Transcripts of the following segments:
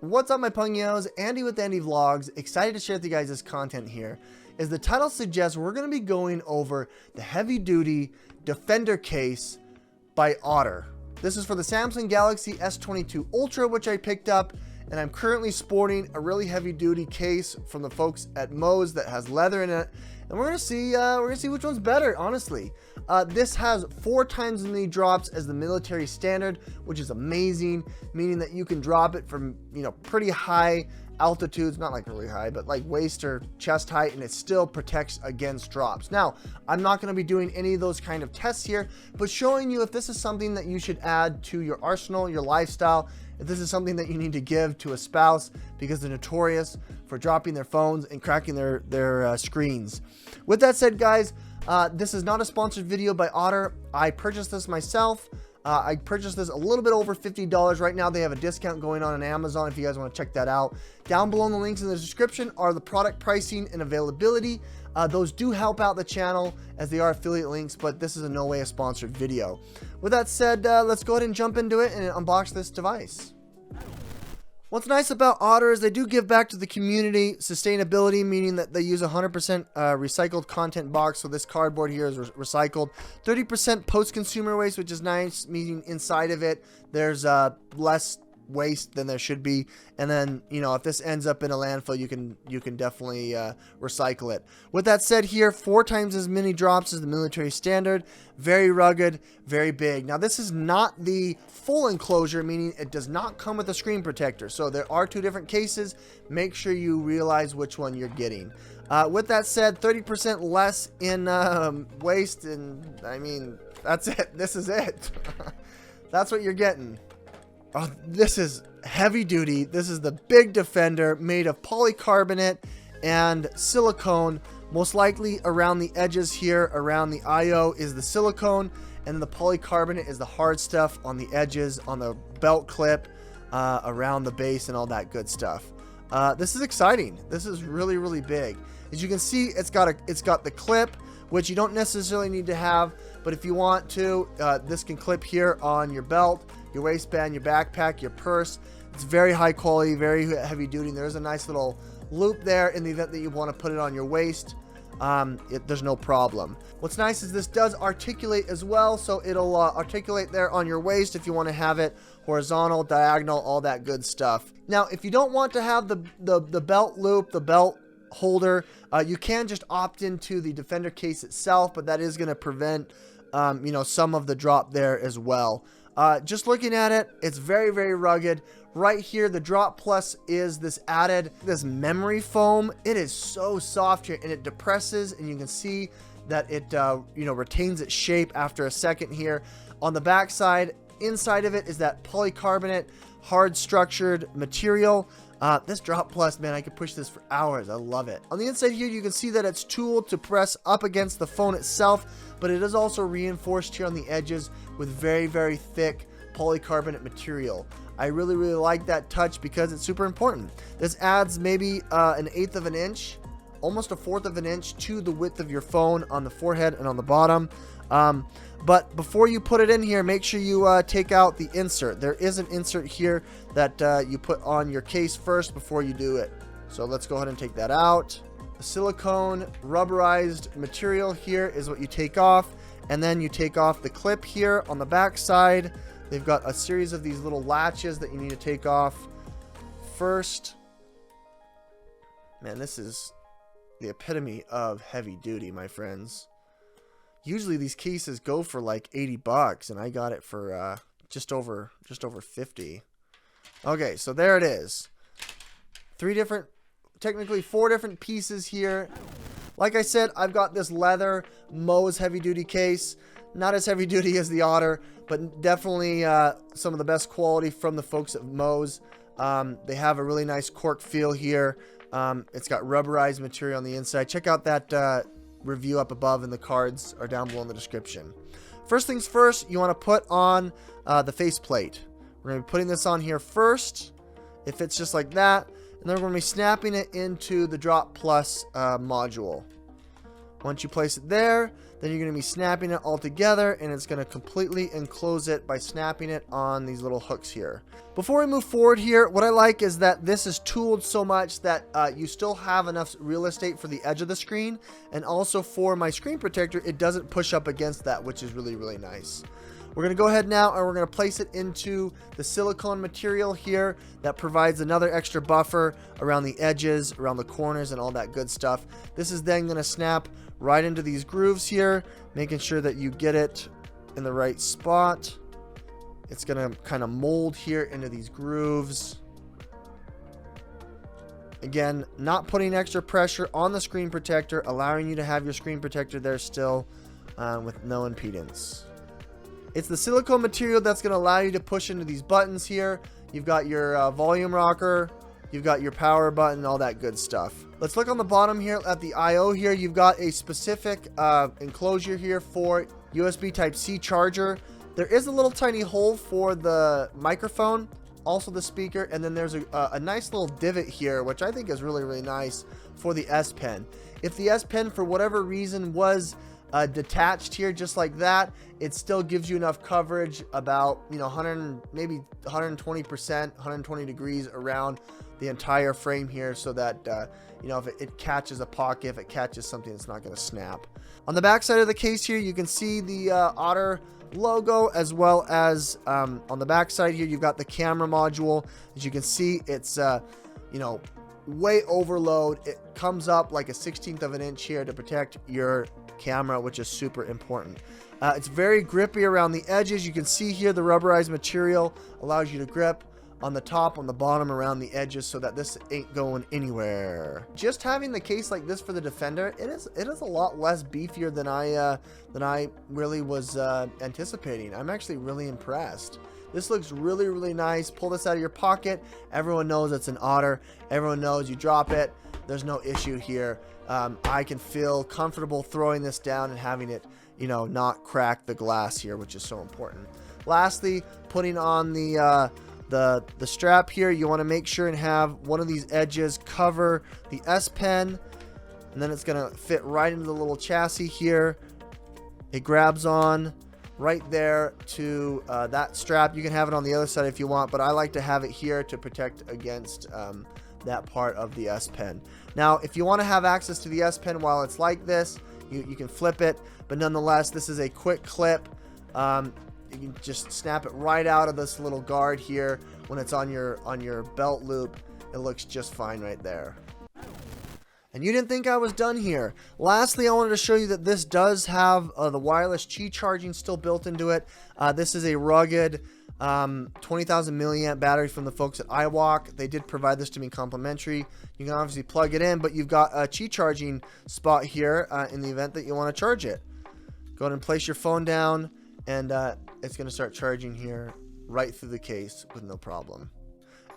What's up, my Pungios? Andy with Andy Vlogs. Excited to share with you guys this content here. As the title suggests, we're going to be going over the heavy-duty Defender case by Otter. This is for the Samsung Galaxy S22 Ultra, which I picked up, and I'm currently sporting a really heavy-duty case from the folks at Mous that has leather in it, and we're gonna see which one's better, honestly. This has 4 times as many drops as the military standard, which is amazing, meaning that you can drop it from, pretty high altitudes, not like really high, but like waist or chest height, and it still protects against drops. Now, I'm not going to be doing any of those kind of tests here, but showing you if this is something that you should add to your arsenal, your lifestyle, if this is something that you need to give to a spouse because they're notorious for dropping their phones and cracking their screens. With that said, guys, this is not a sponsored video by Otter. I purchased this myself. I purchased this a little bit over $50. Right now they have a discount going on Amazon if you guys want to check that out. Down below in the links in the description are the product pricing and availability. Those do help out the channel as they are affiliate links, but this is in no way a sponsored video. With that said, let's go ahead and jump into it and unbox this device. What's nice about Otter is they do give back to the community. Sustainability, meaning that they use 100% recycled content box, so this cardboard here is recycled. 30% post-consumer waste, which is nice, meaning inside of it there's less waste than there should be. And then, if this ends up in a landfill, you can definitely recycle it. With that said, here 4 times as many drops as the military standard. Very rugged, very big. Now, this is not the full enclosure, meaning it does not come with a screen protector. So there are 2 different cases. Make sure you realize which one you're getting. With that said, 30% less in waste, and I mean, that's it. This is it. That's what you're getting. Oh, this is heavy duty. This is the big Defender made of polycarbonate and silicone. Most likely around the edges here, around the IO is the silicone, and the polycarbonate is the hard stuff on the edges, on the belt clip, around the base and all that good stuff. This is exciting. This is really, really big. As you can see, it's got the clip, which you don't necessarily need to have, but if you want to, this can clip here on your belt, your waistband, your backpack, your purse. It's very high quality, very heavy duty. There's a nice little loop there in the event that you want to put it on your waist. There's no problem. What's nice is this does articulate as well, so it'll articulate there on your waist if you want to have it horizontal, diagonal, all that good stuff. Now, if you don't want to have the belt loop, the belt holder, you can just opt into the Defender case itself, but that is going to prevent some of the drop there as well. Just looking at it, it's very, very rugged. Right here, the Drop Plus is this memory foam. It is so soft here, and it depresses, and you can see that it retains its shape after a second here. On the back side, inside of it is that polycarbonate, hard structured material. This Drop Plus, man, I could push this for hours. I love it. On the inside here, you can see that it's tooled to press up against the phone itself, but it is also reinforced here on the edges with very, very thick polycarbonate material. I really, really like that touch because it's super important. This adds maybe 1/8 of an inch, almost 1/4 of an inch to the width of your phone on the forehead and on the bottom. But before you put it in here, make sure you take out the insert. There is an insert here that you put on your case first before you do it. So let's go ahead and take that out. The silicone rubberized material here is what you take off, and then you take off the clip here on the back side. They've got a series of these little latches that you need to take off first. Man, this is the epitome of heavy duty, my friends. Usually these cases go for like 80 bucks, and I got it for just over 50. Okay, so there it is. Technically 4 different pieces here. Like I said, I've got this leather Mous heavy duty case. Not as heavy duty as the Otter, but definitely some of the best quality from the folks at Mous. They have a really nice cork feel here. It's got rubberized material on the inside. Check out that review up above, and the cards are down below in the description. First things first, you want to put on the faceplate. We're going to be putting this on here first. It fits just like that. And then we're going to be snapping it into the Drop Plus module. Once you place it there, Then you're going to be snapping it all together, and it's going to completely enclose it by snapping it on these little hooks here. Before we move forward here, what I like is that this is tooled so much that you still have enough real estate for the edge of the screen, and also for my screen protector, it doesn't push up against that, which is really, really nice. We're going to go ahead now and we're going to place it into the silicone material here that provides another extra buffer around the edges, around the corners, and all that good stuff. This is then going to snap right into these grooves here, making sure that you get it in the right spot. It's going to kind of mold here into these grooves. Again, not putting extra pressure on the screen protector, allowing you to have your screen protector there still with no impedance. It's the silicone material that's going to allow you to push into these buttons here. You've got your volume rocker, you've got your power button, all that good stuff. Let's look on the bottom here at the I/O here. You've got a specific enclosure here for USB Type-C charger. There is a little tiny hole for the microphone, also the speaker, and then there's a nice little divot here, which I think is really, really nice for the S Pen. If the S Pen, for whatever reason, was detached here just like that, it still gives you enough coverage, about 100, maybe 120%, 120 degrees around the entire frame here, so that if it catches a pocket, if it catches something, it's not going to snap. On the back side of the case here, you can see the Otter logo, as well as on the back side here, you've got the camera module. As you can see, it's way overload. It comes up like a 1/16 of an inch here to protect your camera, which is super important. It's very grippy around the edges. You can see here the rubberized material allows you to grip on the top, on the bottom, around the edges, so that this ain't going anywhere. Just having the case like this for the Defender, it is a lot less beefier than I really was anticipating. I'm actually really impressed. This looks really, really nice. Pull this out of your pocket. Everyone knows it's an Otter. Everyone knows you drop it, there's no issue here. I can feel comfortable throwing this down and having it, not crack the glass here, which is so important. Lastly, putting on the strap here, you want to make sure and have one of these edges cover the S Pen, and then it's going to fit right into the little chassis here. It grabs on right there to that strap. You can have it on the other side if you want, but I like to have it here to protect against that part of the S Pen. Now, if you want to have access to the S Pen while it's like this, you can flip it, but nonetheless, this is a quick clip. You can just snap it right out of this little guard here. When it's on your belt loop, it looks just fine right there. And you didn't think I was done here. Lastly, I wanted to show you that this does have the wireless Qi charging still built into it. This is a rugged 20,000 milliamp battery from the folks at iWalk. They did provide this to me complimentary. You can obviously plug it in, but you've got a Qi charging spot here in the event that you want to charge it. Go ahead and place your phone down, and it's going to start charging here right through the case with no problem.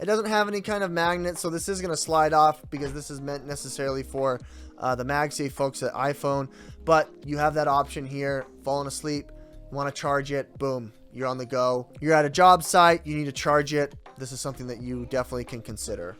It doesn't have any kind of magnet, so this is going to slide off because this is meant necessarily for the MagSafe folks at iPhone, but you have that option here. Falling asleep, you want to charge it, boom, you're on the go. You're at a job site, you need to charge it. This is something that you definitely can consider.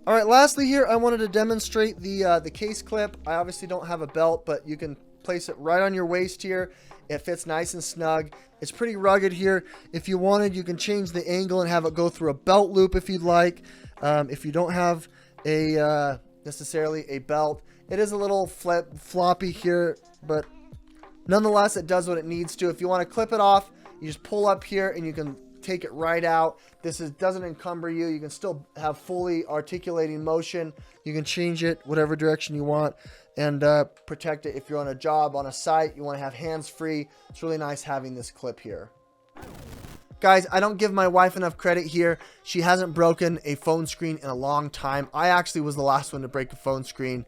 All right, lastly here, I wanted to demonstrate the case clip. I obviously don't have a belt, but you can place it right on your waist here. It fits nice and snug. It's pretty rugged here. If you wanted, you can change the angle and have it go through a belt loop if you'd like. If you don't have a necessarily a belt, it is a little floppy here, but nonetheless, it does what it needs to. If you want to clip it off, you just pull up here and you can take it right out. This doesn't encumber you. You can still have fully articulating motion. You can change it whatever direction you want and protect it. If you're on a job, on a site, you want to have hands free. It's really nice having this clip here. Guys, I don't give my wife enough credit here. She hasn't broken a phone screen in a long time. I actually was the last one to break a phone screen.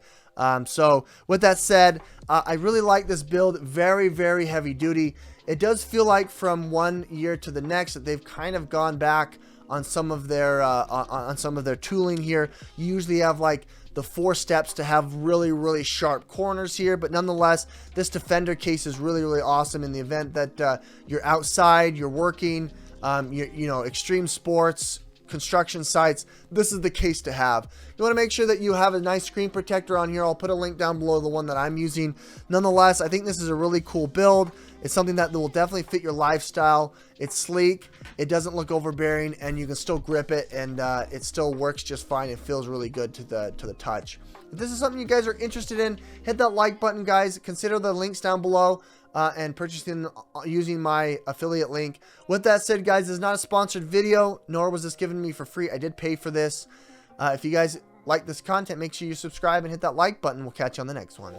So with that said, I really like this build. Very, very heavy duty. It does feel like from one year to the next that they've kind of gone back on some of their tooling here. You usually have like the 4 steps to have really, really sharp corners here, but nonetheless, this Defender case is really, really awesome in the event that you're outside, you're working, extreme sports, construction sites, this is the case to have. You want to make sure that you have a nice screen protector on here. I'll put a link down below, the one that I'm using. Nonetheless, I think this is a really cool build. It's something that will definitely fit your lifestyle. It's sleek, it doesn't look overbearing, and you can still grip it, and it still works just fine. It feels really good to the touch. If this is something you guys are interested in, hit that like button, guys. Consider the links down below and purchasing using my affiliate link. With that said, guys, this is not a sponsored video, nor was this given to me for free. I did pay for this. If you guys like this content, make sure you subscribe and hit that like button. We'll catch you on the next one.